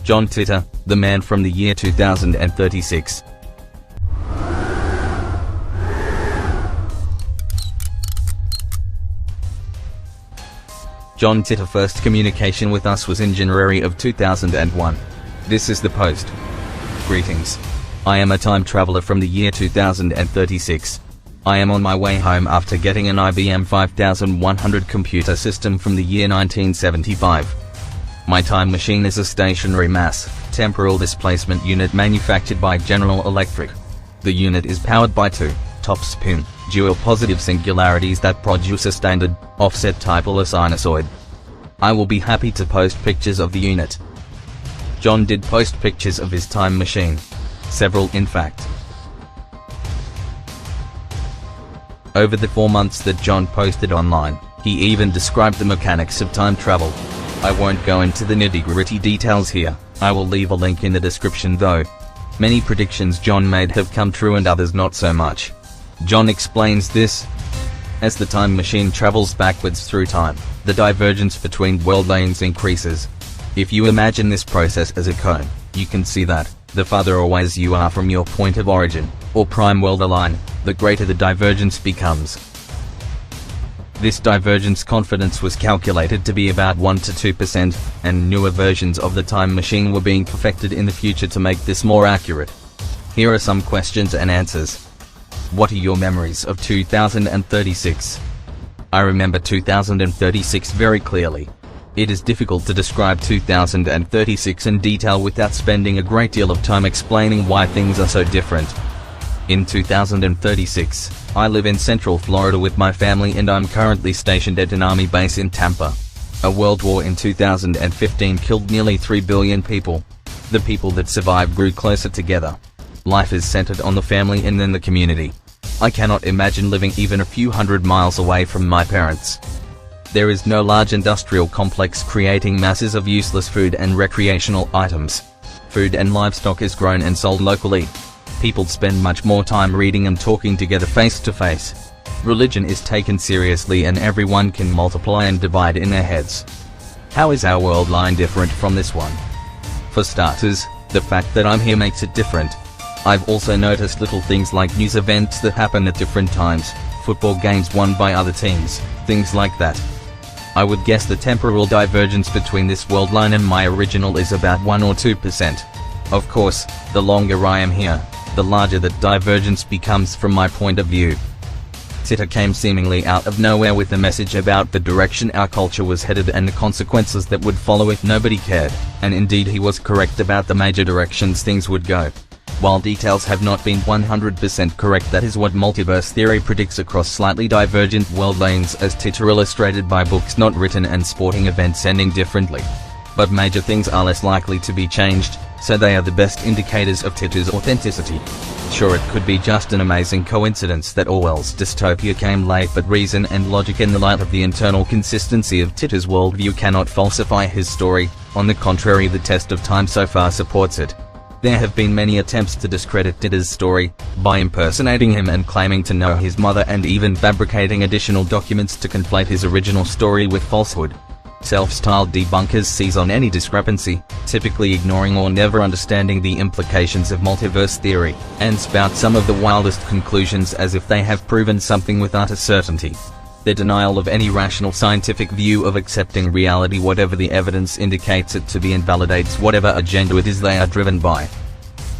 John Titor, the man from the year 2036. John Titor first communication with us was in January of 2001. This is the post. Greetings. I am a time traveler from the year 2036. I am on my way home after getting an IBM 5100 computer system from the year 1975. My time machine is a stationary mass, temporal displacement unit manufactured by General Electric. The unit is powered by two top-spin, dual positive singularities that produce a standard, offset type or a sinusoid. I will be happy to post pictures of the unit. John did post pictures of his time machine. Several in fact. Over the 4 months that John posted online, he even described the mechanics of time travel. I won't go into the nitty-gritty details here, I will leave a link in the description though. Many predictions John made have come true and others not so much. John explains this. As the time machine travels backwards through time, the divergence between world lanes increases. If you imagine this process as a cone, you can see that, the farther away you are from your point of origin, or prime world line, the greater the divergence becomes. This divergence confidence was calculated to be about 1 to 2%, and newer versions of the time machine were being perfected in the future to make this more accurate. Here are some questions and answers. What are your memories of 2036? I remember 2036 very clearly. It is difficult to describe 2036 in detail without spending a great deal of time explaining why things are so different. In 2036, I live in Central Florida with my family and I'm currently stationed at an army base in Tampa. A world war in 2015 killed nearly 3 billion people. The people that survived grew closer together. Life is centered on the family and then the community. I cannot imagine living even a few hundred miles away from my parents. There is no large industrial complex creating masses of useless food and recreational items. Food and livestock is grown and sold locally. People spend much more time reading and talking together face to face. Religion is taken seriously and everyone can multiply and divide in their heads. How is our world line different from this one? For starters, the fact that I'm here makes it different. I've also noticed little things like news events that happen at different times, football games won by other teams, things like that. I would guess the temporal divergence between this world line and my original is about 1 or 2%. Of course, the longer I am here, the larger that divergence becomes from my point of view. Titor came seemingly out of nowhere with a message about the direction our culture was headed and the consequences that would follow if nobody cared, and indeed he was correct about the major directions things would go. While details have not been 100% correct, that is what multiverse theory predicts across slightly divergent world lanes as Titor illustrated by books not written and sporting events ending differently. But major things are less likely to be changed, so they are the best indicators of Titor's authenticity. Sure, it could be just an amazing coincidence that Orwell's dystopia came late, but reason and logic in the light of the internal consistency of Titor's worldview cannot falsify his story. On the contrary, the test of time so far supports it. There have been many attempts to discredit Titor's story, by impersonating him and claiming to know his mother and even fabricating additional documents to conflate his original story with falsehood. Self-styled debunkers seize on any discrepancy, typically ignoring or never understanding the implications of multiverse theory, and spout some of the wildest conclusions as if they have proven something with utter certainty. Their denial of any rational scientific view of accepting reality, whatever the evidence indicates it to be, invalidates whatever agenda it is they are driven by.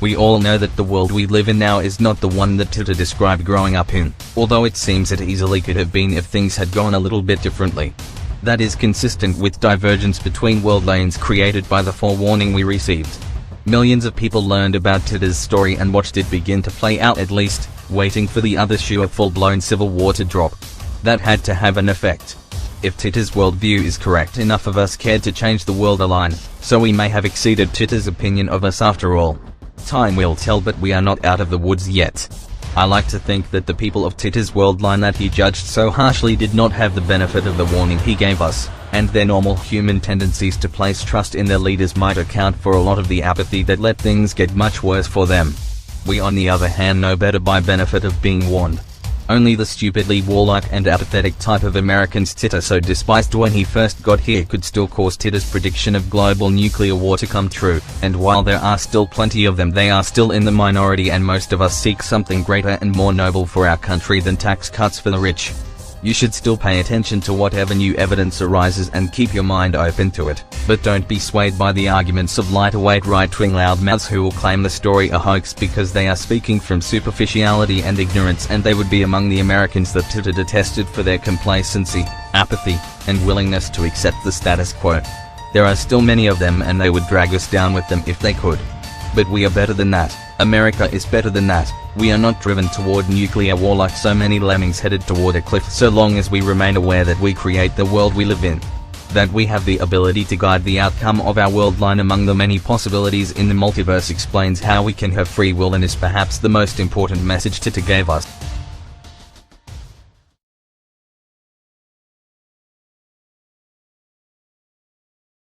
We all know that the world we live in now is not the one that Titor described growing up in, although it seems it easily could have been if things had gone a little bit differently. That is consistent with divergence between world lanes created by the forewarning we received. Millions of people learned about Titor's story and watched it begin to play out, at least, waiting for the other shoe of full-blown civil war to drop. That had to have an effect. If Titor's worldview is correct, enough of us cared to change the world align, so we may have exceeded Titor's opinion of us after all. Time will tell, but we are not out of the woods yet. I like to think that the people of Titor's world line that he judged so harshly did not have the benefit of the warning he gave us, and their normal human tendencies to place trust in their leaders might account for a lot of the apathy that let things get much worse for them. We on the other hand know better by benefit of being warned. Only the stupidly warlike and apathetic type of Americans Titor so despised when he first got here could still cause Titor's prediction of global nuclear war to come true, and while there are still plenty of them, they are still in the minority, and most of us seek something greater and more noble for our country than tax cuts for the rich. You should still pay attention to whatever new evidence arises and keep your mind open to it, but don't be swayed by the arguments of lighter-weight right-wing loudmouths who will claim the story a hoax because they are speaking from superficiality and ignorance, and they would be among the Americans that Titor detested for their complacency, apathy, and willingness to accept the status quo. There are still many of them, and they would drag us down with them if they could. But we are better than that. America is better than that. We are not driven toward nuclear war like so many lemmings headed toward a cliff, so long as we remain aware that we create the world we live in. That we have the ability to guide the outcome of our world line among the many possibilities in the multiverse explains how we can have free will, and is perhaps the most important message Titor gave us.